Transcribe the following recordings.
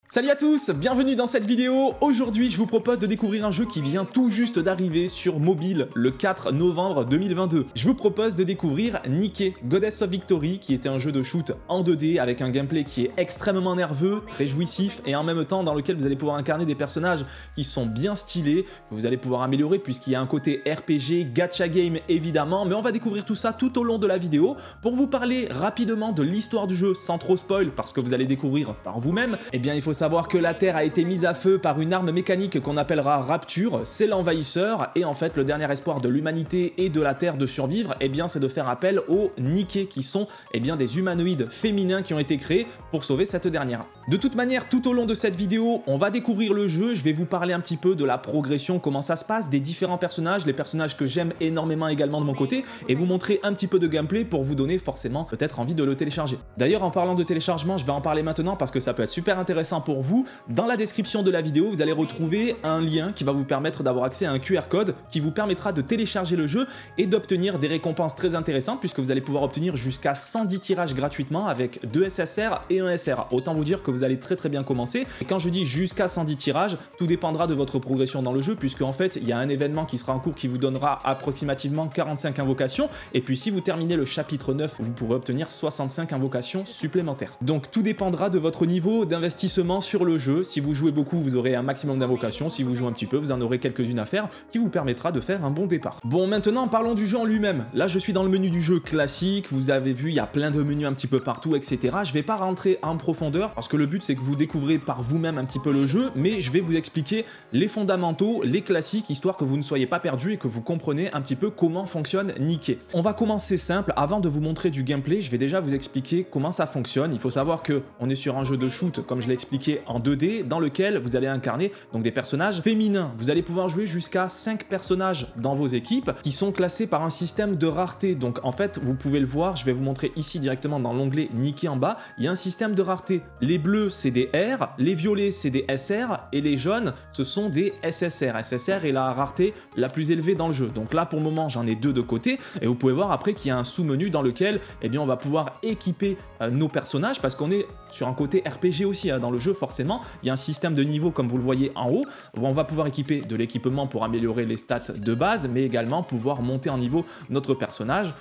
Salut à tous, bienvenue dans cette vidéo. Aujourd'hui, je vous propose de découvrir un jeu qui vient tout juste d'arriver sur mobile le 4 novembre 2022. Je vous propose de découvrir Nikke, Goddess of Victory, qui était un jeu de shoot en 2D avec un gameplay qui est extrêmement nerveux, très jouissif et en même temps dans lequel vous allez pouvoir incarner des personnages qui sont bien stylés, que vous allez pouvoir améliorer puisqu'il y a un côté RPG, gacha game évidemment, mais on va découvrir tout ça tout au long de la vidéo. Pour vous parler rapidement de l'histoire du jeu sans trop spoil, parce que vous allez découvrir par vous-même, eh bien il faut savoir que la Terre a été mise à feu par une arme mécanique qu'on appellera Rapture, c'est l'envahisseur, et en fait le dernier espoir de l'humanité et de la Terre de survivre, eh bien c'est de faire appel aux Nikke, qui sont des humanoïdes féminins qui ont été créés pour sauver cette dernière. De toute manière, tout au long de cette vidéo, on va découvrir le jeu, je vais vous parler un petit peu de la progression, comment ça se passe, des différents personnages, les personnages que j'aime énormément également de mon côté, et vous montrer un petit peu de gameplay pour vous donner forcément peut-être envie de le télécharger. D'ailleurs, en parlant de téléchargement, je vais en parler maintenant parce que ça peut être super intéressant pour vous. Dans la description de la vidéo, vous allez retrouver un lien qui va vous permettre d'avoir accès à un QR code qui vous permettra de télécharger le jeu et d'obtenir des récompenses très intéressantes puisque vous allez pouvoir obtenir jusqu'à 110 tirages gratuitement avec 2 SSR et un SR. Autant vous dire que vous allez très bien commencer. Et quand je dis jusqu'à 110 tirages, tout dépendra de votre progression dans le jeu puisque en fait, il y a un événement qui sera en cours qui vous donnera approximativement 45 invocations et puis si vous terminez le chapitre 9, vous pourrez obtenir 65 invocations supplémentaires. Donc tout dépendra de votre niveau d'investissement sur le jeu. Si vous jouez beaucoup, vous aurez un maximum d'invocations. Si vous jouez un petit peu, vous en aurez quelques-unes à faire qui vous permettra de faire un bon départ. Bon, maintenant, parlons du jeu en lui-même. Là, je suis dans le menu du jeu classique. Vous avez vu, il y a plein de menus un petit peu partout, etc. Je vais pas rentrer en profondeur parce que le but, c'est que vous découvrez par vous-même un petit peu le jeu, mais je vais vous expliquer les fondamentaux, les classiques, histoire que vous ne soyez pas perdu et que vous compreniez un petit peu comment fonctionne Nikke. On va commencer simple. Avant de vous montrer du gameplay, je vais déjà vous expliquer comment ça fonctionne. Il faut savoir que on est sur un jeu de shoot, comme je l'ai expliqué, en 2D, dans lequel vous allez incarner donc des personnages féminins. Vous allez pouvoir jouer jusqu'à 5 personnages dans vos équipes qui sont classés par un système de rareté. Donc en fait, vous pouvez le voir, je vais vous montrer ici directement dans l'onglet Nikke en bas, il y a un système de rareté. Les bleus, c'est des R, les violets, c'est des SR, et les jaunes, ce sont des SSR. SSR est la rareté la plus élevée dans le jeu. Donc là, pour le moment, j'en ai 2 de côté, et vous pouvez voir après qu'il y a un sous-menu dans lequel on va pouvoir équiper nos personnages, parce qu'on est sur un côté RPG aussi, dans le jeu forcément. Il y a un système de niveau comme vous le voyez en haut, on va pouvoir équiper de l'équipement pour améliorer les stats de base, mais également pouvoir monter en niveau notre personnage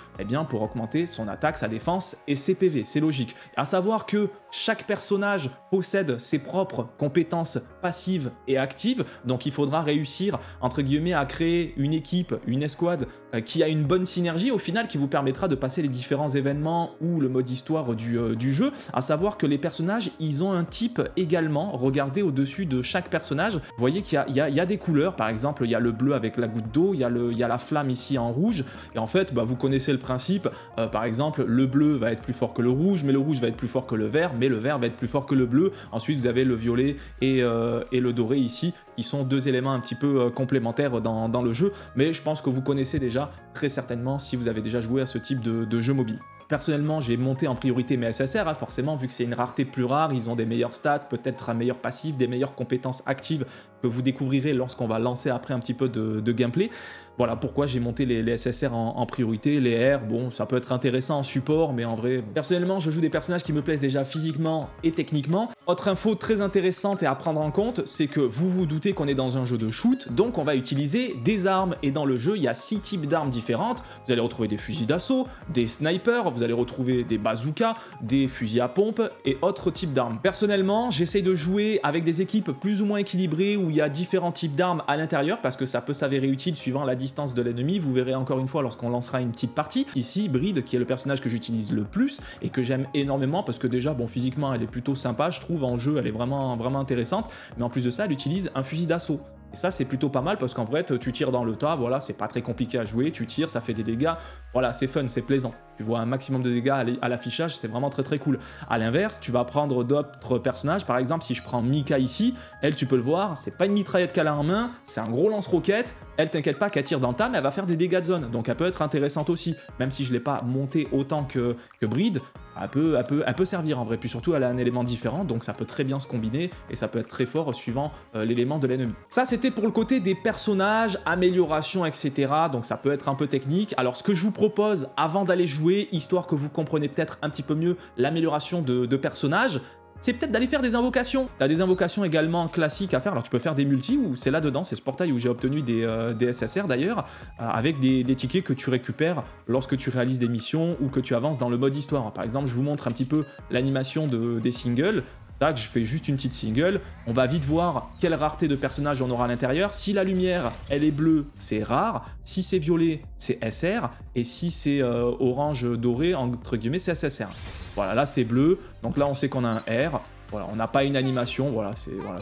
pour augmenter son attaque, sa défense et ses PV, c'est logique. À savoir que chaque personnage possède ses propres compétences passives et actives, donc il faudra réussir entre guillemets à créer une équipe, une escouade qui a une bonne synergie au final qui vous permettra de passer les différents événements ou le mode histoire du jeu. À savoir que les personnages, ils ont un type également, regardez au-dessus de chaque personnage, vous voyez qu'il y a des couleurs, par exemple il y a le bleu avec la goutte d'eau, il y a la flamme ici en rouge, et en fait vous connaissez le principe, par exemple le bleu va être plus fort que le rouge, mais le rouge va être plus fort que le vert, mais le vert va être plus fort que le bleu. Ensuite vous avez le violet et le doré ici, qui sont 2 éléments un petit peu complémentaires dans le jeu, mais je pense que vous connaissez déjà très certainement si vous avez déjà joué à ce type de jeu mobile. Personnellement, j'ai monté en priorité mes SSR, forcément, vu que c'est une rareté plus rare, ils ont des meilleurs stats, peut-être un meilleur passif, des meilleures compétences actives que vous découvrirez lorsqu'on va lancer après un petit peu de gameplay. Voilà pourquoi j'ai monté les SSR en priorité. Les R, bon, ça peut être intéressant en support, mais en vrai, personnellement, je joue des personnages qui me plaisent déjà physiquement et techniquement. Autre info très intéressante et à prendre en compte, c'est que vous vous doutez qu'on est dans un jeu de shoot, donc on va utiliser des armes, et dans le jeu, il y a 6 types d'armes différentes. Vous allez retrouver des fusils d'assaut, des snipers, vous allez retrouver des bazookas, des fusils à pompe et autres types d'armes. Personnellement, j'essaye de jouer avec des équipes plus ou moins équilibrées où il y a différents types d'armes à l'intérieur parce que ça peut s'avérer utile suivant la distance de l'ennemi. Vous verrez encore une fois lorsqu'on lancera une petite partie. Ici, Bride, qui est le personnage que j'utilise le plus et que j'aime énormément parce que déjà, bon, physiquement, elle est plutôt sympa, je trouve, en jeu, elle est vraiment intéressante, mais en plus de ça, elle utilise un fusil d'assaut. Et ça, c'est plutôt pas mal parce qu'en vrai, tu tires dans le tas, voilà, c'est pas très compliqué à jouer, tu tires, ça fait des dégâts, voilà, c'est fun, c'est plaisant. Tu vois un maximum de dégâts à l'affichage, c'est vraiment très cool. À l'inverse, tu vas prendre d'autres personnages, par exemple, si je prends Mika ici, elle, tu peux le voir, c'est pas une mitraillette qu'elle a en main, c'est un gros lance-roquette, elle, t'inquiète pas qu'elle tire dans le tas, mais elle va faire des dégâts de zone, donc elle peut être intéressante aussi, même si je l'ai pas montée autant que Bride, elle peut servir en vrai, puis surtout elle a un élément différent, donc ça peut très bien se combiner, et ça peut être très fort suivant l'élément de l'ennemi. Ça, c'était pour le côté des personnages, amélioration, etc., donc ça peut être un peu technique. Alors ce que je vous propose, avant d'aller jouer, histoire que vous compreniez peut-être un petit peu mieux l'amélioration de personnages, c'est peut-être d'aller faire des invocations. Tu as des invocations également classiques à faire. Alors tu peux faire des multis, ou c'est là-dedans, c'est ce portail où j'ai obtenu des SSR d'ailleurs, avec des tickets que tu récupères lorsque tu réalises des missions ou que tu avances dans le mode histoire. Par exemple, je vous montre un petit peu l'animation des singles. Tac, je fais juste une petite single. On va vite voir quelle rareté de personnages on aura à l'intérieur. Si la lumière, elle est bleue, c'est rare. Si c'est violet, c'est SR. Et si c'est orange doré, entre guillemets, c'est SSR. Voilà, là c'est bleu. Donc là, on sait qu'on a un R. Voilà, on n'a pas une animation. Voilà,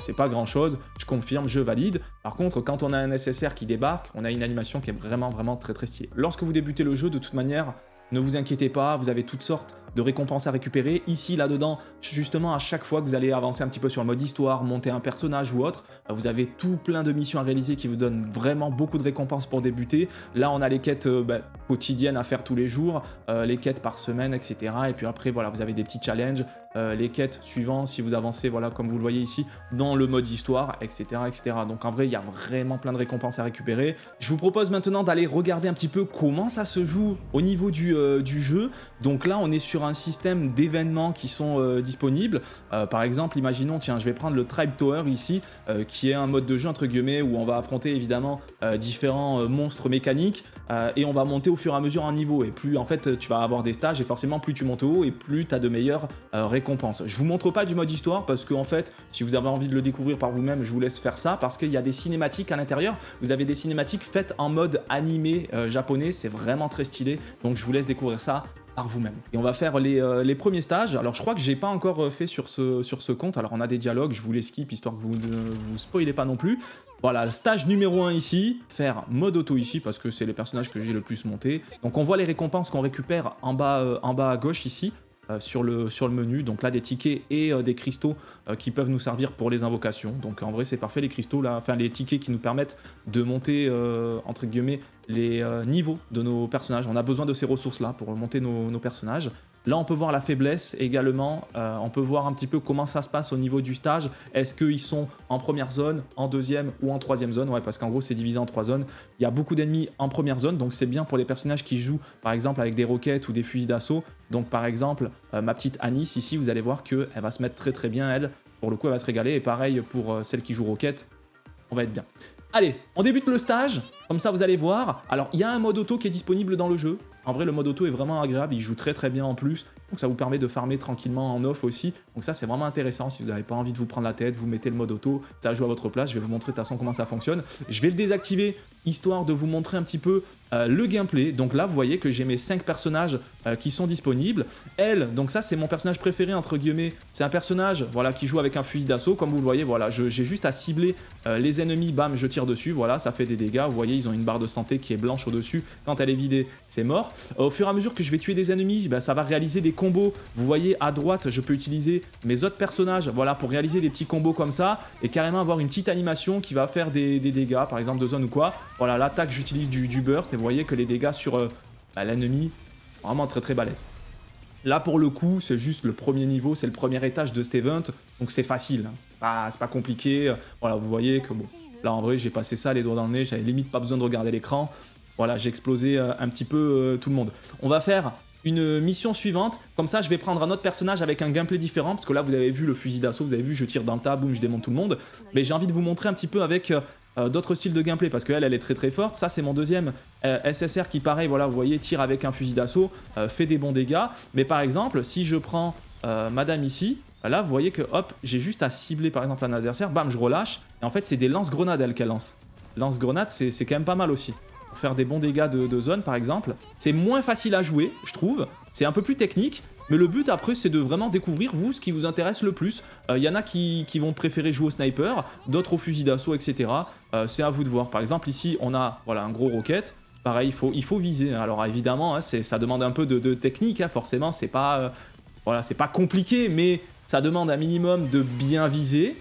c'est pas grand-chose. Je confirme, je valide. Par contre, quand on a un SSR qui débarque, on a une animation qui est vraiment, vraiment très, très stylée. Lorsque vous débutez le jeu, de toute manière, ne vous inquiétez pas, vous avez toutes sortes de récompenses à récupérer. Ici, là-dedans, justement, à chaque fois que vous allez avancer un petit peu sur le mode histoire, monter un personnage ou autre, vous avez tout plein de missions à réaliser qui vous donnent vraiment beaucoup de récompenses pour débuter. Là, on a les quêtes quotidiennes à faire tous les jours, les quêtes par semaine, etc. Et puis après, voilà, vous avez des petits challenges, les quêtes suivantes, si vous avancez, voilà, comme vous le voyez ici, dans le mode histoire, etc., etc. Donc en vrai, il y a vraiment plein de récompenses à récupérer. Je vous propose maintenant d'aller regarder un petit peu comment ça se joue au niveau du jeu. Donc là, on est sur un système d'événements qui sont disponibles. Par exemple, imaginons, tiens, je vais prendre le Tribe Tower ici, qui est un mode de jeu, entre guillemets, où on va affronter évidemment différents monstres mécaniques, et on va monter au fur et à mesure un niveau. Et plus, en fait, tu vas avoir des stages, et forcément, plus tu montes haut, et plus tu as de meilleures récompenses. Je vous montre pas du mode histoire, parce qu'en fait, si vous avez envie de le découvrir par vous-même, je vous laisse faire ça, parce qu'il y a des cinématiques à l'intérieur. Vous avez des cinématiques faites en mode animé japonais, c'est vraiment très stylé, donc je vous laisse découvrir ça par vous-même. Et on va faire les premiers stages. Alors je crois que j'ai pas encore fait sur ce compte. Alors on a des dialogues, je vous les skip histoire que vous ne vous spoilez pas non plus. Voilà, le stage numéro 1 ici, faire mode auto ici parce que c'est les personnages que j'ai le plus monté. Donc on voit les récompenses qu'on récupère en bas à gauche ici. Sur le menu, donc là des tickets et des cristaux qui peuvent nous servir pour les invocations. Donc en vrai c'est parfait, les cristaux là, enfin les tickets qui nous permettent de monter entre guillemets les niveaux de nos personnages. On a besoin de ces ressources là pour monter nos personnages. Là on peut voir la faiblesse également, on peut voir un petit peu comment ça se passe au niveau du stage. Est-ce qu'ils sont en première zone, en deuxième ou en troisième zone? Ouais, parce qu'en gros c'est divisé en 3 zones. Il y a beaucoup d'ennemis en première zone, donc c'est bien pour les personnages qui jouent par exemple avec des roquettes ou des fusils d'assaut. Donc par exemple, ma petite Anis ici, vous allez voir qu'elle va se mettre très très bien, elle. Pour le coup, elle va se régaler. Et pareil pour celle qui joue roquette, on va être bien. Allez, on débute le stage, comme ça vous allez voir. Alors, il y a un mode auto qui est disponible dans le jeu. En vrai, le mode auto est vraiment agréable, il joue très très bien en plus. Donc ça vous permet de farmer tranquillement en off aussi. Donc ça, c'est vraiment intéressant. Si vous n'avez pas envie de vous prendre la tête, vous mettez le mode auto, ça joue à votre place. Je vais vous montrer de toute façon comment ça fonctionne. Je vais le désactiver, histoire de vous montrer un petit peu le gameplay. Donc là, vous voyez que j'ai mes 5 personnages qui sont disponibles. Elle, donc ça, c'est mon personnage préféré, entre guillemets. C'est un personnage voilà, qui joue avec un fusil d'assaut. Comme vous le voyez, voilà, j'ai juste à cibler les ennemis, bam, je tire dessus. Voilà, ça fait des dégâts. Vous voyez, ils ont une barre de santé qui est blanche au-dessus. Quand elle est vidée, c'est mort. Au fur et à mesure que je vais tuer des ennemis, ben, ça va réaliser des combos. Vous voyez, à droite, je peux utiliser mes autres personnages voilà, pour réaliser des petits combos comme ça. Et carrément avoir une petite animation qui va faire des dégâts, par exemple de zone ou quoi. Voilà, l'attaque, j'utilise du burst. Et vous voyez que les dégâts sur l'ennemi, vraiment très très balèze. Là, pour le coup, c'est juste le premier niveau, c'est le premier étage de cet event. Donc c'est facile, hein. C'est pas compliqué. Voilà, vous voyez que bon, là en vrai, j'ai passé ça les doigts dans le nez. J'avais limite pas besoin de regarder l'écran. Voilà, j'ai explosé un petit peu tout le monde. On va faire une mission suivante. Comme ça, je vais prendre un autre personnage avec un gameplay différent. Parce que là, vous avez vu le fusil d'assaut, vous avez vu, je tire dans le tas, boum, je démonte tout le monde. Mais j'ai envie de vous montrer un petit peu avec d'autres styles de gameplay. Parce qu'elle, elle est très très forte. Ça, c'est mon deuxième SSR qui, pareil, voilà, vous voyez, tire avec un fusil d'assaut, fait des bons dégâts. Mais par exemple, si je prends madame ici, là, vous voyez que, hop, j'ai juste à cibler, par exemple, un adversaire. Bam, je relâche. Et en fait, c'est des lance-grenades, elle, qu'elle lance. Lance-grenades, c'est quand même pas mal aussi. Faire des bons dégâts de zone par exemple. C'est moins facile à jouer, je trouve. C'est un peu plus technique, mais le but après c'est de vraiment découvrir vous ce qui vous intéresse le plus. Y en a qui vont préférer jouer au sniper, d'autres au fusil d'assaut, etc. C'est à vous de voir. Par exemple ici on a voilà, un gros roquette. Pareil, il faut viser. Alors évidemment, hein, ça demande un peu de technique, hein, forcément, c'est pas, voilà, c'est pas compliqué, mais ça demande un minimum de bien viser.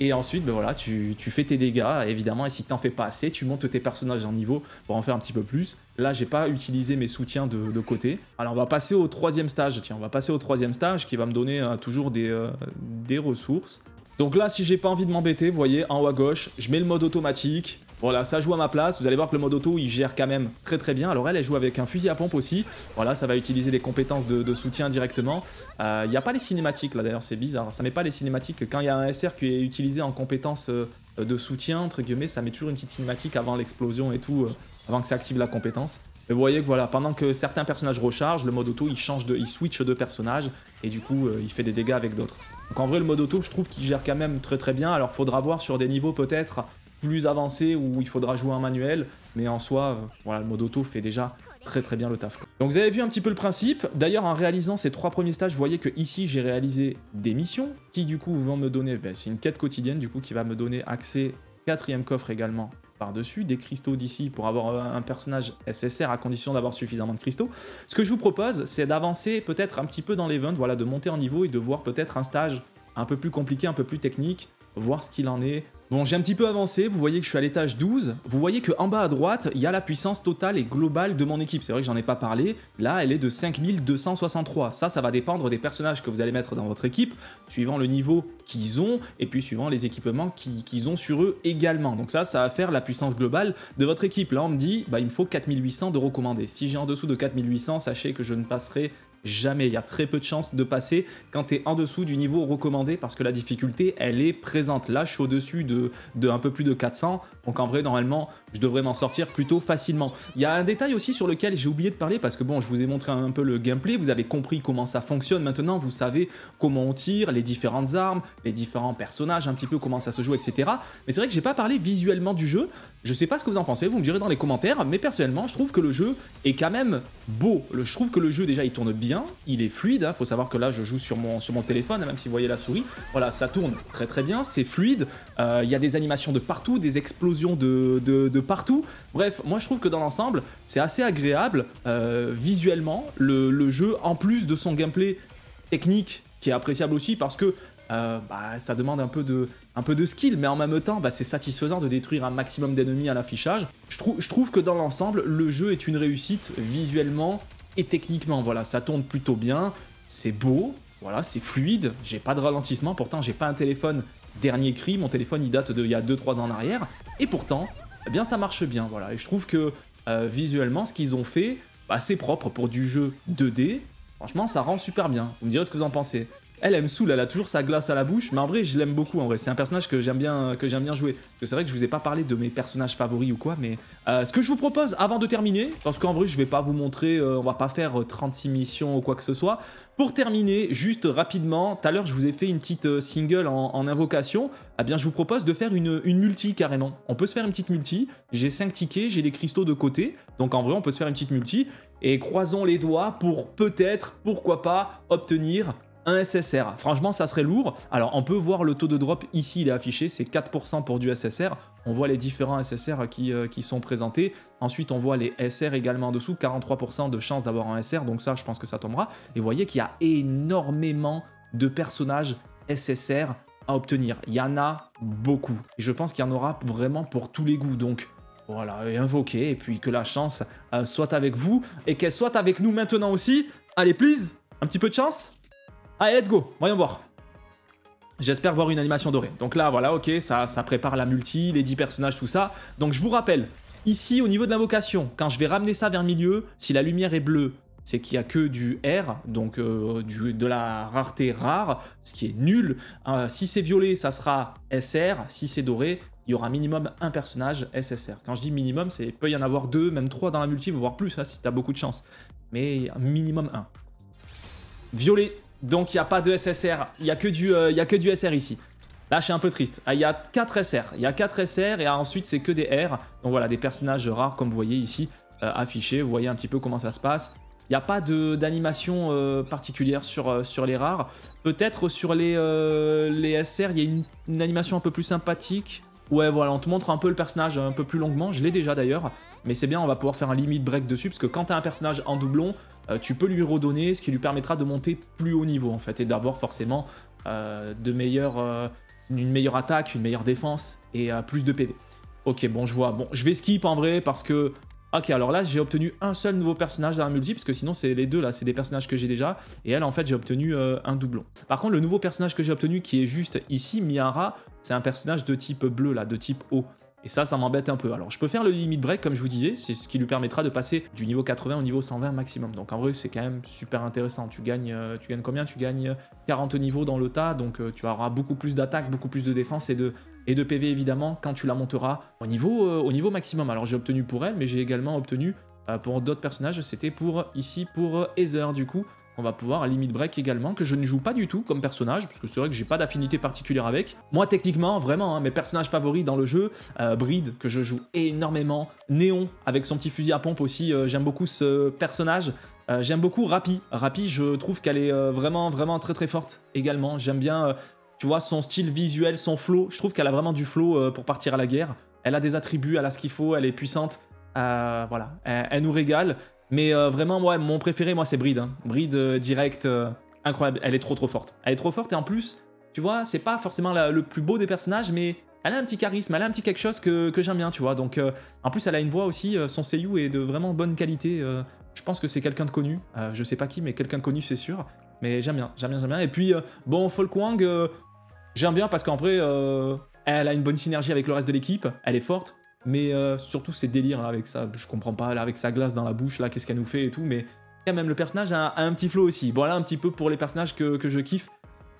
Et ensuite, ben voilà, tu fais tes dégâts, évidemment, et si t'en fais pas assez, tu montes tes personnages en niveau pour en faire un petit peu plus. Là, j'ai pas utilisé mes soutiens de côté. Alors, on va passer au troisième stage. Tiens, on va passer au troisième stage qui va me donner toujours des ressources. Donc là, si j'ai pas envie de m'embêter, vous voyez, en haut à gauche, je mets le mode automatique. Voilà, ça joue à ma place. Vous allez voir que le mode auto, il gère quand même très très bien. Alors elle joue avec un fusil à pompe aussi. Voilà, ça va utiliser des compétences de soutien directement. Il n'y a pas les cinématiques là d'ailleurs, c'est bizarre. Ça met pas les cinématiques. Quand il y a un SR qui est utilisé en compétences de soutien, entre guillemets, ça met toujours une petite cinématique avant l'explosion et tout, avant que ça active la compétence. Mais vous voyez que voilà, pendant que certains personnages rechargent, le mode auto il switch de personnage et du coup il fait des dégâts avec d'autres. Donc en vrai le mode auto je trouve qu'il gère quand même très très bien. Alors faudra voir sur des niveaux peut-être plus avancés où il faudra jouer en manuel, mais en soi voilà, le mode auto fait déjà très très bien le taf. Donc vous avez vu un petit peu le principe. D'ailleurs en réalisant ces 3 premiers stages, vous voyez que ici j'ai réalisé des missions qui du coup vont me donner, c'est une quête quotidienne du coup qui va me donner accès 4e coffre également par-dessus, des cristaux d'ici pour avoir un personnage SSR à condition d'avoir suffisamment de cristaux. Ce que je vous propose, c'est d'avancer peut-être un petit peu dans l'event, voilà, de monter en niveau et de voir peut-être un stage un peu plus compliqué, un peu plus technique, voir ce qu'il en est. Bon, j'ai un petit peu avancé, vous voyez que je suis à l'étage 12, vous voyez qu'en bas à droite, il y a la puissance totale et globale de mon équipe. C'est vrai que j'en ai pas parlé, là elle est de 5263. Ça va dépendre des personnages que vous allez mettre dans votre équipe, suivant le niveau qu'ils ont, et puis suivant les équipements qu'ils ont sur eux également. Donc ça va faire la puissance globale de votre équipe. Là on me dit, bah il me faut 4800 de recommandés. Si j'ai en dessous de 4800, sachez que je ne passerai jamais. Il y a très peu de chances de passer quand tu es en dessous du niveau recommandé parce que la difficulté, elle est présente. Là, je suis au-dessus de un peu plus de 400. Donc en vrai, normalement, je devrais m'en sortir plutôt facilement. Il y a un détail aussi sur lequel j'ai oublié de parler parce que bon, je vous ai montré un peu le gameplay. Vous avez compris comment ça fonctionne. Maintenant, vous savez comment on tire, les différentes armes, les différents personnages, un petit peu comment ça se joue, etc. Mais c'est vrai que j'ai pas parlé visuellement du jeu. Je sais pas ce que vous en pensez. Vous me direz dans les commentaires. Mais personnellement, je trouve que le jeu est quand même beau. Je trouve que le jeu, déjà, il tourne bien. Il est fluide, hein. Faut savoir que là je joue sur mon téléphone, même si vous voyez la souris, voilà, ça tourne très très bien, c'est fluide, il y a des animations de partout, des explosions de partout, bref, moi je trouve que dans l'ensemble, c'est assez agréable visuellement, le jeu, en plus de son gameplay technique, qui est appréciable aussi parce que ça demande un peu de skill, mais en même temps, c'est satisfaisant de détruire un maximum d'ennemis à l'affichage. Je trouve que dans l'ensemble, le jeu est une réussite visuellement et techniquement, voilà, ça tourne plutôt bien, c'est beau, voilà, c'est fluide, j'ai pas de ralentissement, pourtant j'ai pas un téléphone dernier cri, mon téléphone il date d'il y a 2-3 ans en arrière, et pourtant, eh bien ça marche bien, voilà, et je trouve que visuellement, ce qu'ils ont fait, c'est propre pour du jeu 2D, franchement ça rend super bien, vous me direz ce que vous en pensez. Elle me saoule, elle a toujours sa glace à la bouche, mais en vrai, je l'aime beaucoup, en vrai. C'est un personnage que j'aime bien jouer. Parce que c'est vrai que je vous ai pas parlé de mes personnages favoris ou quoi, mais ce que je vous propose, avant de terminer, parce qu'en vrai, je vais pas vous montrer, on va pas faire 36 missions ou quoi que ce soit. Pour terminer, juste rapidement, tout à l'heure, je vous ai fait une petite single en invocation. Eh bien, je vous propose de faire une multi, carrément. On peut se faire une petite multi. J'ai 5 tickets, j'ai des cristaux de côté. Donc, en vrai, on peut se faire une petite multi. Et croisons les doigts pour peut-être, pourquoi pas, obtenir un SSR. Franchement, ça serait lourd. Alors, on peut voir le taux de drop ici, il est affiché, c'est 4% pour du SSR. On voit les différents SSR qui sont présentés. Ensuite, on voit les SR également en dessous, 43% de chance d'avoir un SR, donc ça, je pense que ça tombera. Et vous voyez qu'il y a énormément de personnages SSR à obtenir. Il y en a beaucoup. Et je pense qu'il y en aura vraiment pour tous les goûts, donc voilà, invoquez, et puis que la chance soit avec vous, et qu'elle soit avec nous maintenant aussi. Allez, please, un petit peu de chance. Allez, let's go, voyons voir. J'espère voir une animation dorée. Donc là, voilà, ok, ça prépare la multi, les 10 personnages, tout ça. Donc je vous rappelle, ici, au niveau de l'invocation, quand je vais ramener ça vers milieu, si la lumière est bleue, c'est qu'il n'y a que du R, donc de la rareté rare, ce qui est nul. Si c'est violet, ça sera SR. Si c'est doré, il y aura minimum un personnage SSR. Quand je dis minimum, il peut y en avoir 2, même 3 dans la multi, voire plus, hein, si tu as beaucoup de chance. Mais minimum 1. Violet. Donc il n'y a pas de SSR, il n'y a que du SR ici. Là je suis un peu triste. Il y a 4 SR, il y a 4 SR et ensuite c'est que des R. Donc voilà, des personnages rares comme vous voyez ici affichés. Vous voyez un petit peu comment ça se passe. Il n'y a pas d'animation particulière sur les rares. Peut-être sur les SR, il y a une animation un peu plus sympathique. Ouais, voilà, on te montre un peu le personnage un peu plus longuement. Je l'ai déjà d'ailleurs, mais c'est bien, on va pouvoir faire un limit break dessus, parce que quand tu as un personnage en doublon, tu peux lui redonner, ce qui lui permettra de monter plus haut niveau, en fait, et d'avoir forcément une meilleure attaque, une meilleure défense, et plus de PV. Ok, bon, je vois. Bon, je vais skip en vrai, parce que Ok, alors là, j'ai obtenu un seul nouveau personnage dans la multi, parce que sinon, c'est les deux là, c'est des personnages que j'ai déjà. Et elle, en fait, j'ai obtenu un doublon. Par contre, le nouveau personnage que j'ai obtenu, qui est juste ici, Miara, c'est un personnage de type bleu là, de type eau. Et ça m'embête un peu. Alors, je peux faire le limit break, comme je vous disais, c'est ce qui lui permettra de passer du niveau 80 au niveau 120 maximum. Donc, en vrai, c'est quand même super intéressant. Tu gagnes combien? Tu gagnes 40 niveaux dans le tas, donc tu auras beaucoup plus d'attaque, beaucoup plus de défense et de PV, évidemment, quand tu la monteras au niveau maximum. Alors, j'ai obtenu pour elle, mais j'ai également obtenu pour d'autres personnages. C'était pour Heather, du coup. On va pouvoir limit break également, que je ne joue pas du tout comme personnage, parce que c'est vrai que j'ai pas d'affinité particulière avec. Moi, techniquement, vraiment, hein, mes personnages favoris dans le jeu, Bride, que je joue énormément, Néon, avec son petit fusil à pompe aussi, j'aime beaucoup ce personnage. J'aime beaucoup Rappy. Rappy, je trouve qu'elle est vraiment très très forte également. J'aime bien, tu vois, son style visuel, son flow. Je trouve qu'elle a vraiment du flow pour partir à la guerre. Elle a des attributs, elle a ce qu'il faut, elle est puissante. Voilà, elle nous régale. Mais vraiment, ouais, mon préféré, moi, c'est Bride. Hein. Bride, direct, incroyable. Elle est trop forte. Elle est trop forte et en plus, tu vois, c'est pas forcément le plus beau des personnages, mais elle a un petit charisme, elle a un petit quelque chose que j'aime bien, tu vois. Donc, en plus, elle a une voix aussi, son seiyuu est de vraiment bonne qualité. Je pense que c'est quelqu'un de connu. Je sais pas qui, mais quelqu'un de connu, c'est sûr. Mais j'aime bien. Et puis, bon, Folkwang, j'aime bien parce qu'en vrai, elle a une bonne synergie avec le reste de l'équipe. Elle est forte. Mais surtout ses délires là, avec ça, je comprends pas, là, avec sa glace dans la bouche, là, qu'est-ce qu'elle nous fait et tout, mais même le personnage a un petit flow aussi. Voilà un petit peu pour les personnages que je kiffe.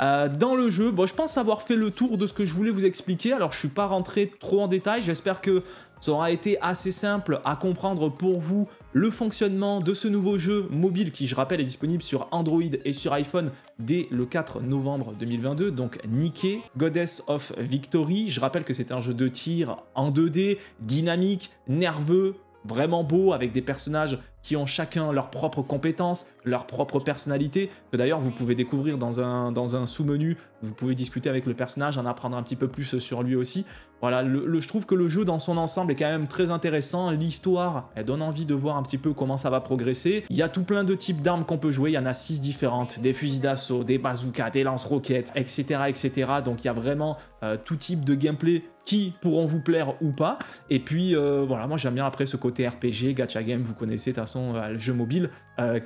Dans le jeu, bon, je pense avoir fait le tour de ce que je voulais vous expliquer, alors je suis pas rentré trop en détail, j'espère que ça aura été assez simple à comprendre pour vous le fonctionnement de ce nouveau jeu mobile qui, je rappelle, est disponible sur Android et sur iPhone dès le 4 novembre 2022, donc Nikke, Goddess of Victory. Je rappelle que c'est un jeu de tir en 2D, dynamique, nerveux, vraiment beau, avec des personnages qui ont chacun leurs propres compétences, leur propre personnalité, que d'ailleurs vous pouvez découvrir dans un sous-menu, vous pouvez discuter avec le personnage, en apprendre un petit peu plus sur lui aussi. Voilà, je trouve que le jeu dans son ensemble est quand même très intéressant, l'histoire, elle donne envie de voir un petit peu comment ça va progresser. Il y a tout plein de types d'armes qu'on peut jouer, il y en a 6 différentes, des fusils d'assaut, des bazookas, des lance-roquettes, etc., etc. Donc il y a vraiment tout type de gameplay qui pourront vous plaire ou pas. Et puis voilà, moi j'aime bien après ce côté RPG, gacha game, vous connaissez de toute façon le jeu mobile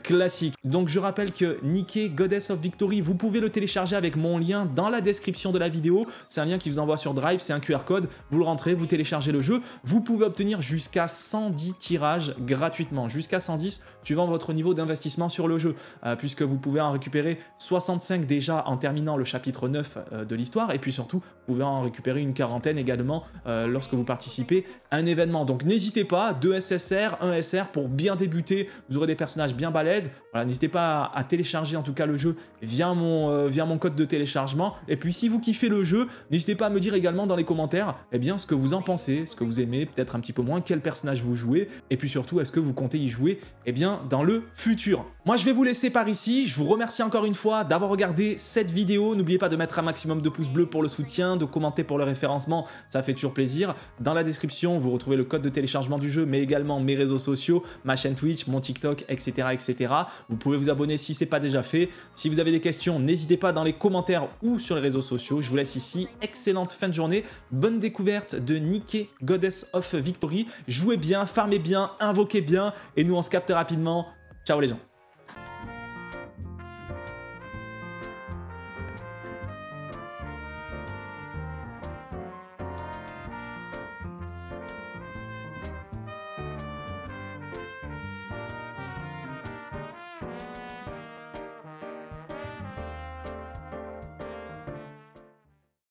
classique. Donc je rappelle que Nikke, Goddess of Victory, vous pouvez le télécharger avec mon lien dans la description de la vidéo. C'est un lien qui vous envoie sur Drive, c'est un QR code, vous le rentrez, vous téléchargez le jeu. Vous pouvez obtenir jusqu'à 110 tirages gratuitement, jusqu'à 110 suivant votre niveau d'investissement sur le jeu, puisque vous pouvez en récupérer 65 déjà en terminant le chapitre 9 de l'histoire, et puis surtout, vous pouvez en récupérer une quarantaine également lorsque vous participez à un événement. Donc n'hésitez pas, 2 SSR, 1 SR pour bien débuter, vous aurez des personnages bien balèzes. Voilà, n'hésitez pas à télécharger en tout cas le jeu via mon code de téléchargement. Et puis si vous kiffez le jeu, n'hésitez pas à me dire également dans les commentaires bien ce que vous en pensez, ce que vous aimez, peut-être un petit peu moins, quel personnage vous jouez, et puis surtout est-ce que vous comptez y jouer bien dans le futur. Moi je vais vous laisser par ici, je vous remercie encore une fois d'avoir regardé cette vidéo. N'oubliez pas de mettre un maximum de pouces bleus pour le soutien, de commenter pour le référencement, ça fait toujours plaisir. Dans la description vous retrouvez le code de téléchargement du jeu, mais également mes réseaux sociaux, ma chaîne Twitch, mon TikTok, etc., etc. Vous pouvez vous abonner si c'est pas déjà fait. Si vous avez des questions, n'hésitez pas dans les commentaires ou sur les réseaux sociaux. Je vous laisse ici, excellente fin de journée, bonne découverte de Nikke, Goddess of Victory. Jouez bien, farmez bien, invoquez bien, et nous on se capte rapidement. Ciao les gens.